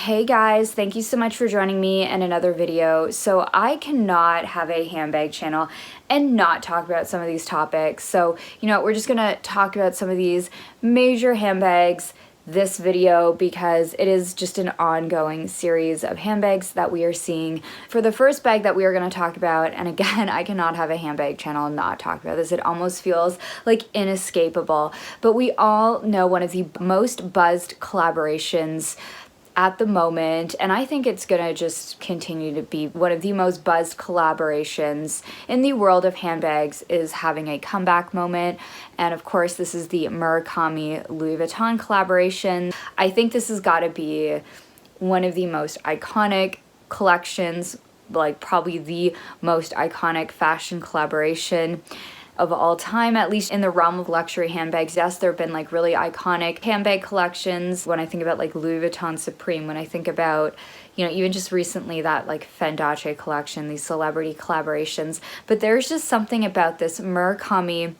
Hey guys, thank you so much for joining me in another video. So I cannot have a handbag channel and not talk about some of these topics. So, we're just gonna talk about some of these major handbags this video because it is just an ongoing series of handbags that we are seeing. For the first bag that we are going to talk about, and again, I cannot have a handbag channel and not talk about this. It almost feels like inescapable. But we all know one of the most buzzed collaborations at the moment, and I think it's gonna just continue to be one of the most buzzed collaborations in the world of handbags, is having a comeback moment. And of course, this is the Murakami Louis Vuitton collaboration. I think this has got to be one of the most iconic collections, like probably the most iconic fashion collaboration of all time, at least in the realm of luxury handbags. Yes, there have been like really iconic handbag collections. When I think about like Louis Vuitton Supreme, when I think about, even just recently that like Fendace collection, these celebrity collaborations. But there's just something about this Murakami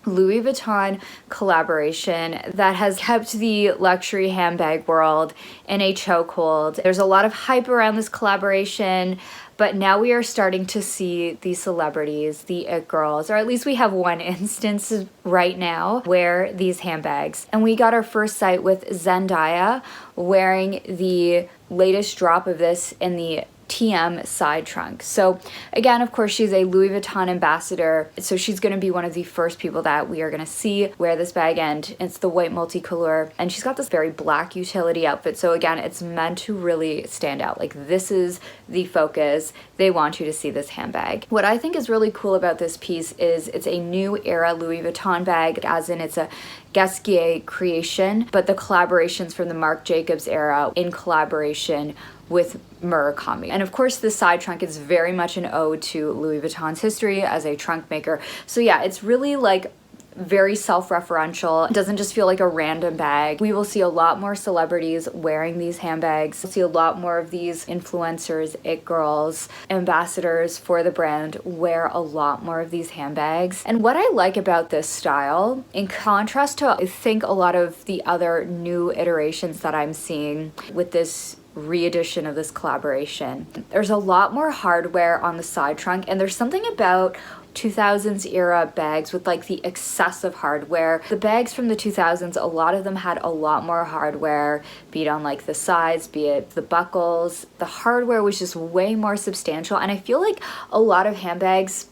Louis Vuitton collaboration that has kept the luxury handbag world in a chokehold. There's a lot of hype around this collaboration, but now we are starting to see the celebrities, the it girls, or at least we have one instance right now wear these handbags. And we got our first sight with Zendaya wearing the latest drop of this in the TM side trunk. So again, of course, she's a Louis Vuitton ambassador, so she's going to be one of the first people that we are going to see wear this bag, and it's the white multicolor, and she's got this very black utility outfit. So again, it's meant to really stand out. Like, this is the focus. They want you to see this handbag. What I think is really cool about this piece is it's a new era Louis Vuitton bag, as in it's a Gasquier creation, but the collaborations from the Marc Jacobs era in collaboration with Murakami. And of course, the side trunk is very much an ode to Louis Vuitton's history as a trunk maker. So yeah, it's really like very self-referential. It doesn't just feel like a random bag. We will see a lot more celebrities wearing these handbags. We'll see a lot more of these influencers, it girls, ambassadors for the brand wear a lot more of these handbags. And what I like about this style, in contrast to I think a lot of the other new iterations that I'm seeing with this re-edition of this collaboration, there's a lot more hardware on the side trunk, and there's something about 2000s era bags with like the excessive hardware. The bags from the 2000s, a lot of them had a lot more hardware, be it on like the sides, be it the buckles. The hardware was just way more substantial, and I feel like a lot of handbags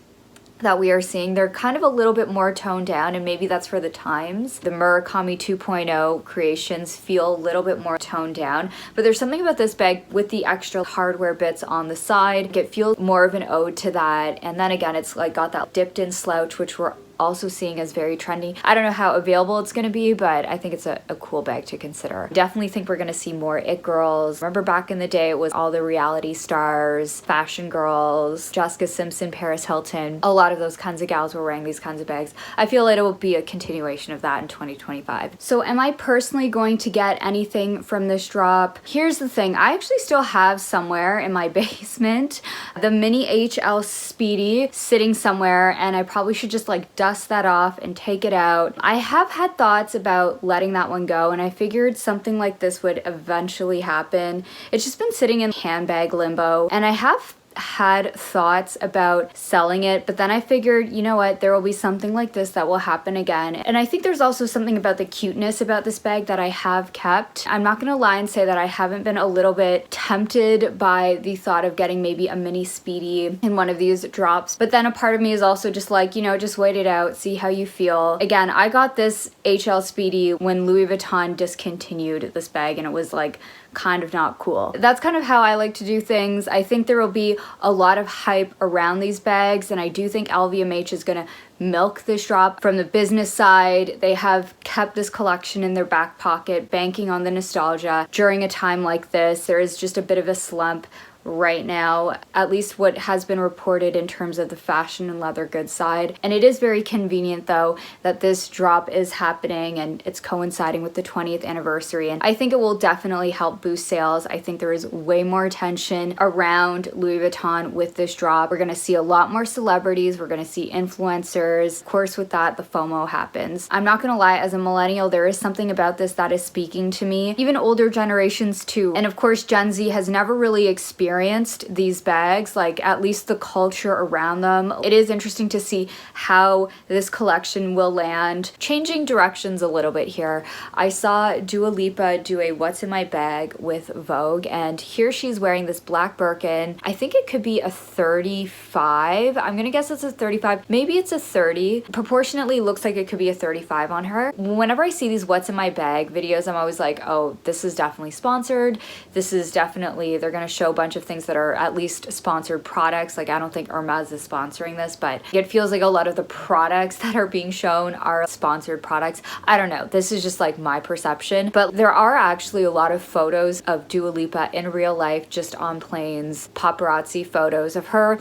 that we are seeing, they're kind of a little bit more toned down, and maybe that's for the times. The Murakami 2.0 creations feel a little bit more toned down, but there's something about this bag with the extra hardware bits on the side. It feels more of an ode to that, and then again, it's like got that dipped in slouch, which we're also seeing as very trendy. I don't know how available it's going to be, but I think it's a cool bag to consider. Definitely think we're going to see more it girls. Remember back in the day, it was all the reality stars, fashion girls, Jessica Simpson, Paris Hilton. A lot of those kinds of gals were wearing these kinds of bags. I feel like it will be a continuation of that in 2025. So am I personally going to get anything from this drop? Here's the thing. I actually still have somewhere in my basement the mini HL Speedy sitting somewhere, and I probably should just like dust that off and take it out. I have had thoughts about letting that one go, and I figured something like this would eventually happen. It's just been sitting in handbag limbo, and I have had thoughts about selling it, but then I figured, you know what, there will be something like this that will happen again. And I think there's also something about the cuteness about this bag that I have kept. I'm not gonna lie and say that I haven't been a little bit tempted by the thought of getting maybe a mini Speedy in one of these drops, but then a part of me is also just like, just wait it out, see how you feel. Again, I got this HL Speedy when Louis Vuitton discontinued this bag, and it was like kind of not cool. That's kind of how I like to do things. I think there will be a lot of hype around these bags, and I do think LVMH is gonna milk this drop from the business side. They have kept this collection in their back pocket, banking on the nostalgia. During a time like this, there is just a bit of a slump right now, at least what has been reported in terms of the fashion and leather goods side. And it is very convenient though that this drop is happening and it's coinciding with the 20th anniversary, and I think it will definitely help boost sales. I think there is way more attention around Louis Vuitton with this drop. We're gonna see a lot more celebrities, we're gonna see influencers. Of course, with that, the FOMO happens. I'm not gonna lie, as a millennial, there is something about this that is speaking to me, even older generations too. And of course, Gen Z has never really experienced these bags, like at least the culture around them. It is interesting to see how this collection will land, changing directions a little bit here. I saw Dua Lipa do a What's in My Bag with Vogue, and here she's wearing this black Birkin. I think it could be a 35. I'm gonna guess it's a 35. Maybe it's a 30. Proportionately looks like it could be a 35 on her. Whenever I see these What's in My Bag videos, I'm always like, oh, this is definitely sponsored. This is definitely, they're gonna show a bunch of things that are at least sponsored products. Like, I don't think Hermes is sponsoring this, but it feels like a lot of the products that are being shown are sponsored products. I don't know, this is just like my perception, but there are actually a lot of photos of Dua Lipa in real life, just on planes, paparazzi photos of her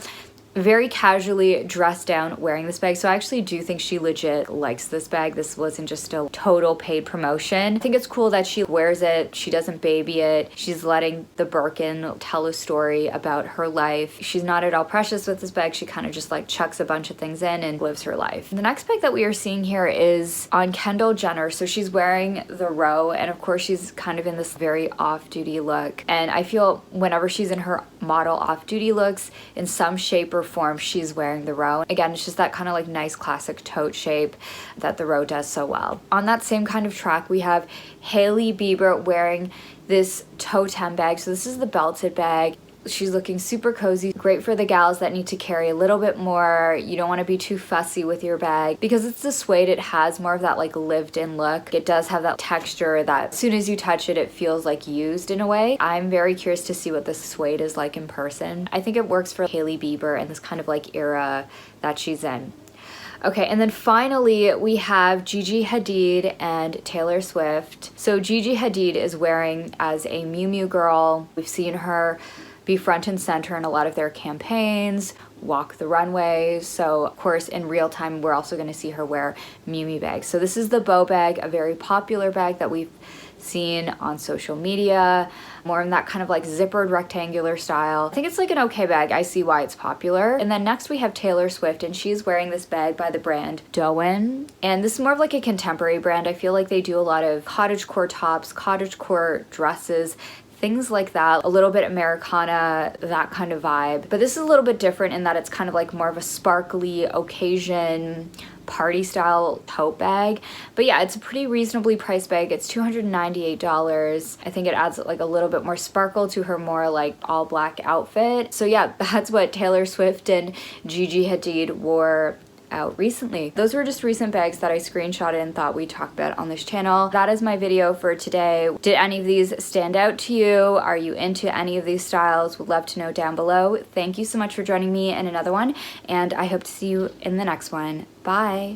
very casually dressed down wearing this bag. So I actually do think she legit likes this bag. This wasn't just a total paid promotion. I think it's cool that she wears it. She doesn't baby it. She's letting the Birkin tell a story about her life. She's not at all precious with this bag. She kind of just like chucks a bunch of things in and lives her life. The next bag that we are seeing here is on Kendall Jenner. So she's wearing the Row, and of course she's kind of in this very off-duty look. And I feel whenever she's in her model off-duty looks, in some shape or form, she's wearing the Row. Again, it's just that kind of like nice classic tote shape that the Row does so well. On that same kind of track, we have Hailey Bieber wearing this totem bag. So this is the belted bag. She's looking super cozy, great for the gals that need to carry a little bit more. You don't want to be too fussy with your bag. Because it's the suede, it has more of that like lived in look. It does have that texture that as soon as you touch it, it feels like used in a way. I'm very curious to see what this suede is like in person. I think it works for Hailey Bieber and this kind of like era that she's in. Okay, and then finally we have Gigi Hadid and Taylor Swift. So Gigi Hadid is wearing as a Miu Miu girl. We've seen her be front and center in a lot of their campaigns, walk the runways. So of course in real time we're also going to see her wear Miu Miu bags. So this is the bow bag, a very popular bag that we've seen on social media, more in that kind of like zippered rectangular style. I think it's like an okay bag. I see why it's popular. And then next we have Taylor Swift, and she's wearing this bag by the brand Doen. And this is more of like a contemporary brand. I feel like they do a lot of cottagecore tops, cottagecore dresses, things like that, a little bit Americana, that kind of vibe. But this is a little bit different in that it's kind of like more of a sparkly occasion party style tote bag. But yeah, it's a pretty reasonably priced bag. It's $298. I think it adds like a little bit more sparkle to her more like all black outfit. So yeah, that's what Taylor Swift and Gigi Hadid wore out recently. Those were just recent bags that I screenshotted and thought we'd talk about on this channel. That is my video for today. Did any of these stand out to you? Are you into any of these styles? Would love to know down below. Thank you so much for joining me in another one, and I hope to see you in the next one. Bye!